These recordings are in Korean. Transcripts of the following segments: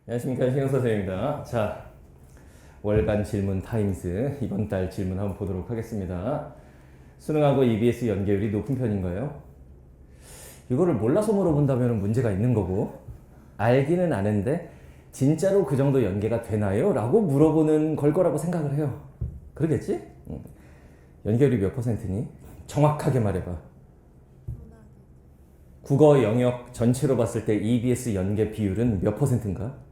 안녕하십니까, 신영 선생님입니다. 자, 월간 질문 타임스 이번 달 질문 한번 보도록 하겠습니다. 수능하고 EBS 연계율이 높은 편인가요? 이거를 몰라서 물어본다면 문제가 있는 거고, 알기는 아는데 진짜로 그 정도 연계가 되나요? 라고 물어보는 걸 거라고 생각을 해요. 그러겠지? 연계율이 몇 퍼센트니? 정확하게 말해봐. 국어 영역 전체로 봤을 때 EBS 연계 비율은 몇 퍼센트인가?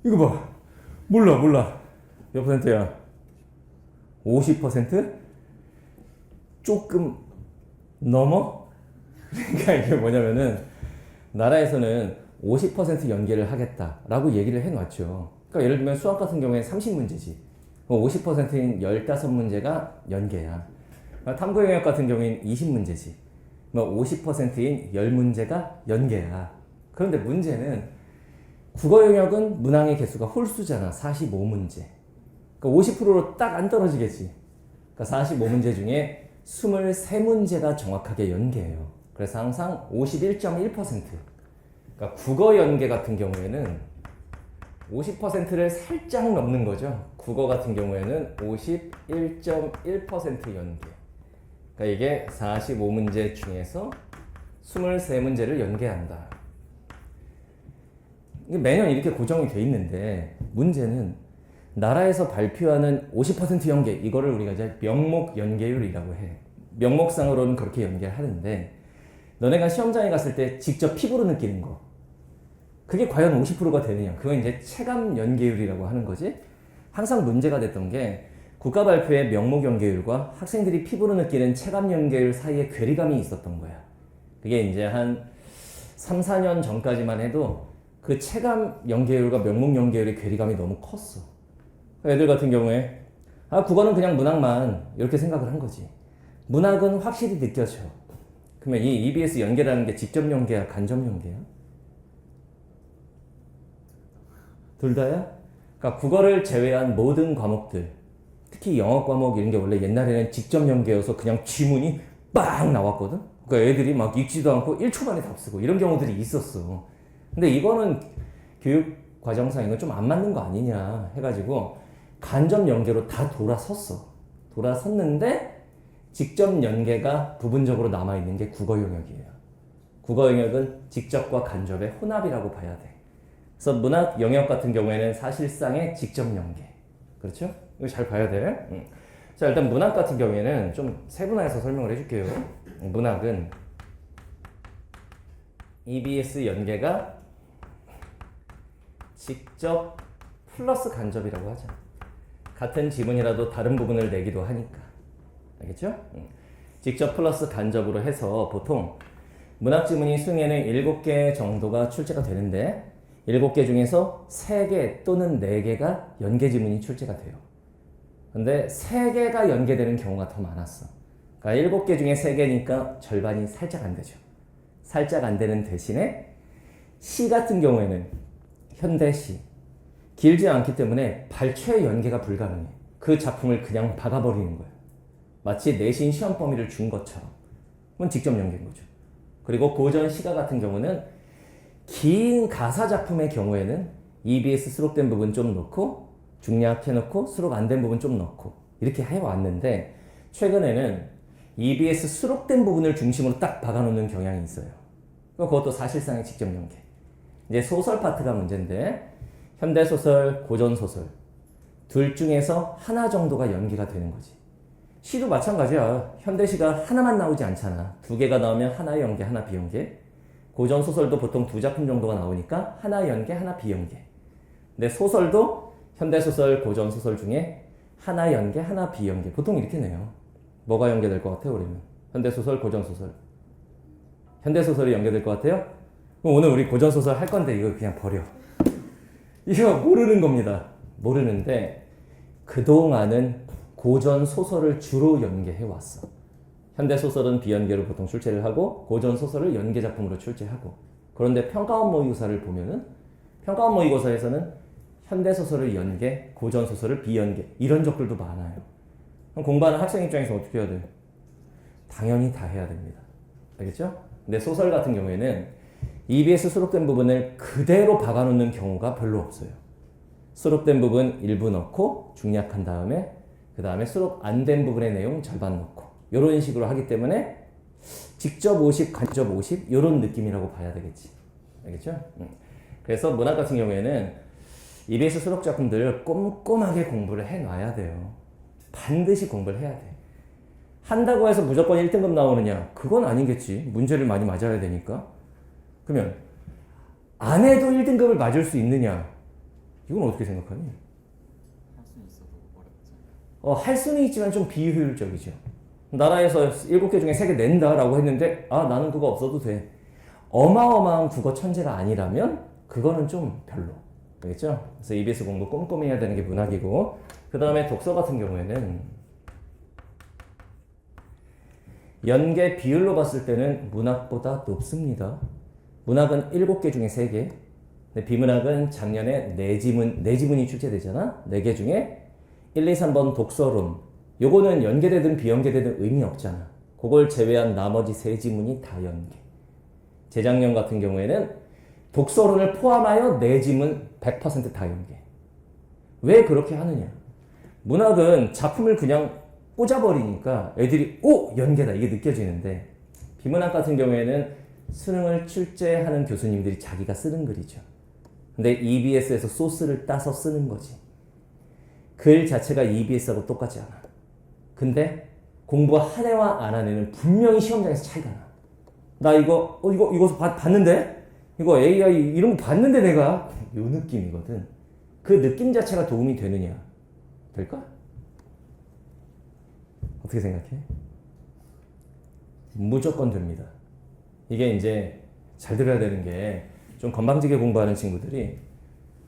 이거 봐. 몰라. 몇 퍼센트야? 50%? 조금 넘어? 그러니까 이게 뭐냐면은 나라에서는 50% 연계를 하겠다라고 얘기를 해놨죠. 그러니까 예를 들면 수학 같은 경우에 30문제지. 50%인 15문제가 연계야. 탐구 영역 같은 경우에는 20문제지. 50%인 10문제가 연계야. 그런데 문제는 국어 영역은 문항의 개수가 홀수잖아. 45문제. 그러니까 50%로 딱 안 떨어지겠지. 그러니까 45문제 중에 23문제가 정확하게 연계예요. 그래서 항상 51.1%. 그러니까 국어 연계 같은 경우에는 50%를 살짝 넘는 거죠. 국어 같은 경우에는 51.1% 연계. 그러니까 이게 45문제 중에서 23문제를 연계한다. 매년 이렇게 고정이 돼 있는데 문제는 나라에서 발표하는 50% 연계, 이거를 우리가 이제 명목 연계율이라고 해. 명목상으로는 그렇게 연계하는데 너네가 시험장에 갔을 때 직접 피부로 느끼는 거, 그게 과연 50%가 되느냐? 그건 이제 체감 연계율이라고 하는 거지. 항상 문제가 됐던 게 국가 발표의 명목 연계율과 학생들이 피부로 느끼는 체감 연계율 사이에 괴리감이 있었던 거야. 그게 이제 한 3, 4년 전까지만 해도 그 체감 연계율과 명목 연계율의 괴리감이 너무 컸어. 애들 같은 경우에 국어는 그냥 문학만 이렇게 생각을 한 거지. 문학은 확실히 느껴져. 그러면 이 EBS 연계라는 게 직접 연계야, 간접 연계야? 둘 다야? 그러니까 국어를 제외한 모든 과목들, 특히 영어 과목 이런 게 원래 옛날에는 직접 연계여서 그냥 지문이 빵 나왔거든? 그러니까 애들이 막 읽지도 않고 1초 만에 답 쓰고 이런 경우들이 있었어. 근데 이거는 교육 과정상 이거 좀 안 맞는 거 아니냐 해가지고 간접 연계로 다 돌아섰어. 돌아섰는데 직접 연계가 부분적으로 남아있는 게 국어 영역이에요. 국어 영역은 직접과 간접의 혼합이라고 봐야 돼. 그래서 문학 영역 같은 경우에는 사실상의 직접 연계. 그렇죠? 이거 잘 봐야 돼. 자, 일단 문학 같은 경우에는 좀 세분화해서 설명을 해줄게요. 문학은 EBS 연계가 직접 플러스 간접이라고 하자. 같은 지문이라도 다른 부분을 내기도 하니까. 알겠죠? 직접 플러스 간접으로 해서 보통 문학 지문이 수능에는 7개 정도가 출제가 되는데 7개 중에서 3개 또는 4개가 연계 지문이 출제가 돼요. 근데 3개가 연계되는 경우가 더 많았어. 그러니까 7개 중에 3개니까 절반이 살짝 안 되죠. 살짝 안 되는 대신에 시 같은 경우에는 현대시 길지 않기 때문에 발췌 연계가 불가능해. 그 작품을 그냥 박아버리는 거야. 마치 내신 시험 범위를 준 것처럼. 그건 직접 연계인 거죠. 그리고 고전 시가 같은 경우는 긴 가사 작품의 경우에는 EBS 수록된 부분 좀 넣고 중략 해놓고 수록 안 된 부분 좀 넣고 이렇게 해왔는데 최근에는 EBS 수록된 부분을 중심으로 딱 박아놓는 경향이 있어요. 그것도 사실상의 직접 연계. 이제 소설 파트가 문제인데 현대소설, 고전소설 둘 중에서 하나 정도가 연계가 되는 거지. 시도 마찬가지야. 현대시가 하나만 나오지 않잖아. 2개가 나오면 하나 연계, 하나 비연계. 고전소설도 보통 2작품 정도가 나오니까 하나 연계, 하나 비연계. 근데 소설도 현대소설, 고전소설 중에 하나 연계, 하나 비연계. 보통 이렇게 내요. 뭐가 연계될 것 같아요, 우리는? 현대소설, 고전소설. 현대소설이 연계될 것 같아요? 그럼 오늘 우리 고전소설 할 건데 이거 그냥 버려. 이거 모르는 겁니다. 모르는데 그동안은 고전소설을 주로 연계해왔어. 현대소설은 비연계로 보통 출제를 하고 고전소설을 연계작품으로 출제하고. 그런데 평가원 모의고사를 보면은 평가원 모의고사에서는 현대소설을 연계, 고전소설을 비연계 이런 적들도 많아요. 그럼 공부하는 학생 입장에서 어떻게 해야 돼? 당연히 다 해야 됩니다. 알겠죠? 근데 소설 같은 경우에는 EBS 수록된 부분을 그대로 박아놓는 경우가 별로 없어요. 수록된 부분 일부 넣고 중략한 다음에 그 다음에 수록 안 된 부분의 내용 절반 넣고 이런 식으로 하기 때문에 직접 50, 간접 50 이런 느낌이라고 봐야 되겠지. 알겠죠? 그래서 문학 같은 경우에는 EBS 수록 작품들을 꼼꼼하게 공부를 해놔야 돼요. 반드시 공부를 해야 돼. 한다고 해서 무조건 1등급 나오느냐? 그건 아니겠지. 문제를 많이 맞아야 되니까. 그러면 안 해도 1등급을 맞을 수 있느냐? 이건 어떻게 생각하니? 할 수는 있어도 어렵지. 할 수는 있지만 좀 비효율적이죠. 나라에서 7개 중에 3개 낸다라고 했는데 나는 그거 없어도 돼. 어마어마한 국어 천재가 아니라면 그거는 좀 별로. 알겠죠? 그래서 EBS 공부 꼼꼼히 해야 되는 게 문학이고 그 다음에 독서 같은 경우에는 연계 비율로 봤을 때는 문학보다 높습니다. 문학은 7개 중에 3개. 비문학은 작년에 4지문이 출제되잖아. 4개 중에 1, 2, 3번 독서론. 요거는 연계되든 비연계되든 의미 없잖아. 그걸 제외한 나머지 3지문이 다 연계. 재작년 같은 경우에는 독서론을 포함하여 4지문 100%다 연계. 왜 그렇게 하느냐? 문학은 작품을 그냥 꽂아버리니까 애들이 연계다 이게 느껴지는데 비문학 같은 경우에는 수능을 출제하는 교수님들이 자기가 쓰는 글이죠. 근데 EBS에서 소스를 따서 쓰는 거지. 글 자체가 EBS하고 똑같지 않아. 근데 공부 한 해와 안 한 해는 분명히 시험장에서 차이가 나. 나 이거 봤는데? 이거 AI 이런 거 봤는데 내가? 요 느낌이거든. 그 느낌 자체가 도움이 되느냐? 될까? 어떻게 생각해? 무조건 됩니다. 이게 이제 잘 들어야 되는 게 좀 건방지게 공부하는 친구들이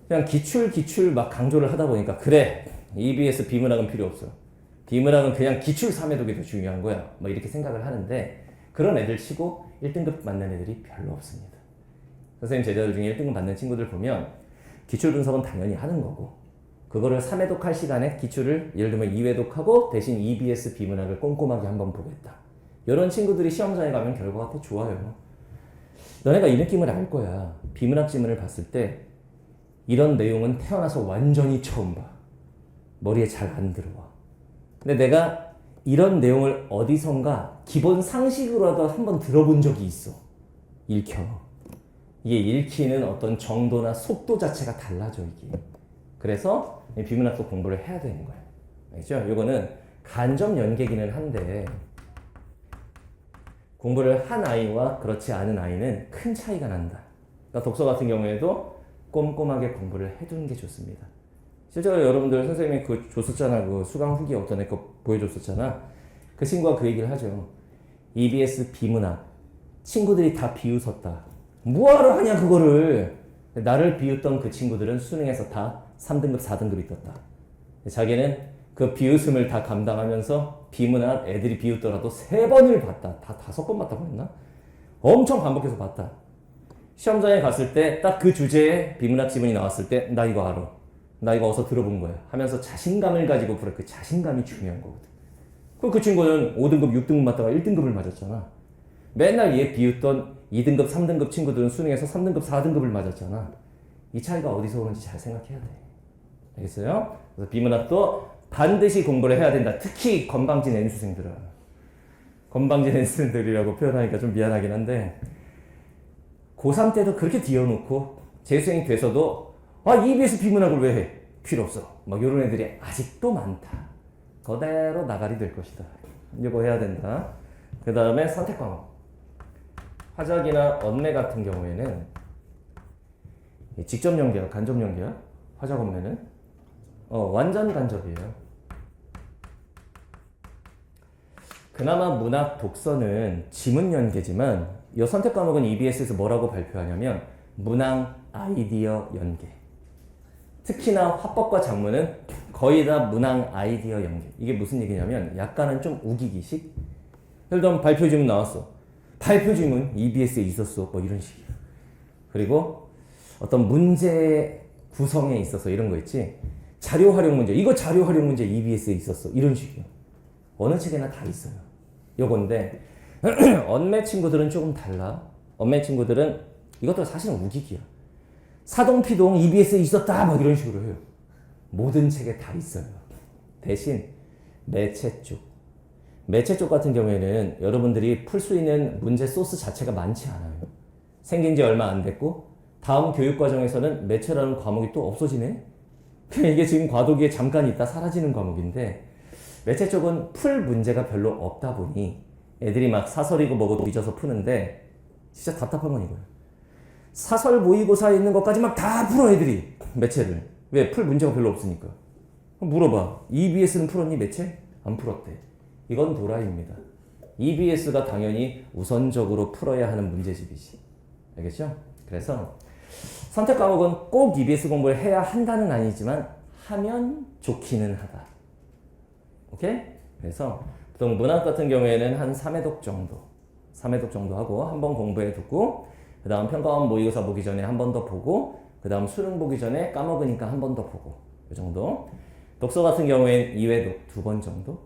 그냥 기출 막 강조를 하다 보니까 그래 EBS 비문학은 필요 없어. 비문학은 그냥 기출 3회독이 더 중요한 거야. 뭐 이렇게 생각을 하는데 그런 애들 치고 1등급 받는 애들이 별로 없습니다. 선생님 제자들 중에 1등급 받는 친구들 보면 기출 분석은 당연히 하는 거고 그거를 3회독 할 시간에 기출을 예를 들면 2회독 하고 대신 EBS 비문학을 꼼꼼하게 한번 보겠다. 이런 친구들이 시험장에 가면 결과가 더 좋아요. 너네가 이 느낌을 알 거야. 비문학 지문을 봤을 때 이런 내용은 태어나서 완전히 처음 봐. 머리에 잘 안 들어와. 근데 내가 이런 내용을 어디선가 기본 상식으로라도 한번 들어본 적이 있어. 읽혀. 이게 읽히는 어떤 정도나 속도 자체가 달라져 이게. 그래서 비문학도 공부를 해야 되는 거야. 알죠? 이거는 간접 연계기는 한데 공부를 한 아이와 그렇지 않은 아이는 큰 차이가 난다. 그러니까 독서 같은 경우에도 꼼꼼하게 공부를 해두는 게 좋습니다. 실제로 여러분들 선생님이 그 줬었잖아. 그 수강 후기 어떤 애 거 보여줬었잖아. 그 친구가 그 얘기를 하죠. EBS 비문학 친구들이 다 비웃었다. 뭐하러 하냐 그거를. 나를 비웃던 그 친구들은 수능에서 다 3등급 4등급이 떴다. 자기는 그 비웃음을 다 감당하면서 비문학 애들이 비웃더라도 3번을 봤다. 다 5번 봤다고 했나? 엄청 반복해서 봤다. 시험장에 갔을 때 딱 그 주제에 비문학 지문이 나왔을 때 나 이거 알아. 나 이거 어디서 들어본 거야. 하면서 자신감을 가지고 풀어. 그 자신감이 중요한 거거든. 그 친구는 5등급, 6등급 맞다가 1등급을 맞았잖아. 맨날 얘 비웃던 2등급, 3등급 친구들은 수능에서 3등급, 4등급을 맞았잖아. 이 차이가 어디서 오는지 잘 생각해야 돼. 알겠어요? 그래서 비문학도 반드시 공부를 해야 된다. 특히 건방진 N수생들은. 건방진 N수생들이라고 표현하니까 좀 미안하긴 한데 고3 때도 그렇게 뒤어놓고 재수생이 돼서도 EBS 비문학을 왜 해? 필요 없어. 막 이런 애들이 아직도 많다. 그대로 나가리 될 것이다. 이거 해야 된다. 그 다음에 선택 과목. 화작이나 언매 같은 경우에는 직접 연계야, 간접 연계야? 화작 언매는? 완전 간접이에요. 그나마 문학 독서는 지문 연계지만 이 선택 과목은 EBS에서 뭐라고 발표하냐면 문항 아이디어 연계. 특히나 화법과 작문은 거의 다 문항 아이디어 연계. 이게 무슨 얘기냐면 약간은 좀 우기기식. 예를 들면 발표 지문 나왔어. 발표 지문 EBS에 있었어. 뭐 이런 식이야. 그리고 어떤 문제 구성에 있어서 이런 거 있지. 자료 활용 문제. 이거 자료 활용 문제 EBS에 있었어. 이런 식이야. 어느 책에나 다 있어요. 요건데 언매 친구들은 조금 달라. 언매 친구들은 이것도 사실은 우기기야. 사동, 피동, EBS에 있었다 막 이런 식으로 해요. 모든 책에 다 있어요. 대신 매체 쪽. 매체 쪽 같은 경우에는 여러분들이 풀 수 있는 문제 소스 자체가 많지 않아요. 생긴 지 얼마 안 됐고 다음 교육과정에서는 매체라는 과목이 또 없어지네? 이게 지금 과도기에 잠깐 있다 사라지는 과목인데 매체 쪽은 풀 문제가 별로 없다 보니 애들이 막 사설이고 뭐고 빚어서 푸는데 진짜 답답한 건 이거예요. 사설 모의고사에 있는 것까지 막 다 풀어 애들이 매체를. 왜? 풀 문제가 별로 없으니까. 물어봐. EBS는 풀었니 매체? 안 풀었대. 이건 도라이입니다. EBS가 당연히 우선적으로 풀어야 하는 문제집이지. 알겠죠? 그래서 선택 과목은 꼭 EBS 공부를 해야 한다는 아니지만 하면 좋기는 하다. 오케이? 그래서 보통 문학 같은 경우에는 한 3회독 정도 하고 한 번 공부해 두고 그 다음 평가원 모의고사 보기 전에 한 번 더 보고 그 다음 수능 보기 전에 까먹으니까 한 번 더 보고 이 정도. 독서 같은 경우엔 2회독 2번 정도.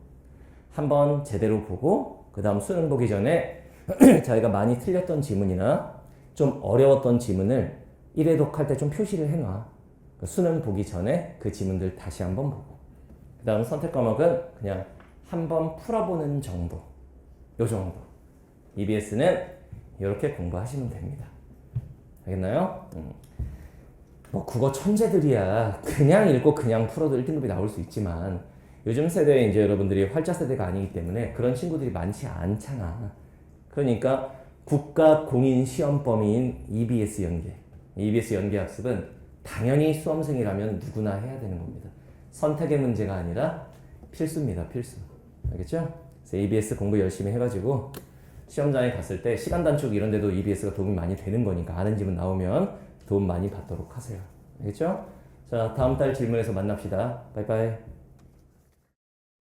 한 번 제대로 보고 그 다음 수능 보기 전에 자기가 많이 틀렸던 지문이나 좀 어려웠던 지문을 1회독 할 때 좀 표시를 해놔. 수능 보기 전에 그 지문들 다시 한번 보고 그 다음 선택 과목은 그냥 한번 풀어보는 정도. 요 정도. EBS는 이렇게 공부하시면 됩니다. 알겠나요? 뭐 국어 천재들이야. 그냥 읽고 그냥 풀어도 1등급이 나올 수 있지만 요즘 세대에 이제 여러분들이 활자 세대가 아니기 때문에 그런 친구들이 많지 않잖아. 그러니까 국가 공인 시험 범위인 EBS 연계. EBS 연계 학습은 당연히 수험생이라면 누구나 해야 되는 겁니다. 선택의 문제가 아니라 필수입니다. 필수. 알겠죠? 그래서 EBS 공부 열심히 해가지고 시험장에 갔을 때 시간 단축 이런 데도 EBS가 도움이 많이 되는 거니까 아는 질문 나오면 도움 많이 받도록 하세요. 알겠죠? 자, 다음 달 질문에서 만납시다. 바이바이.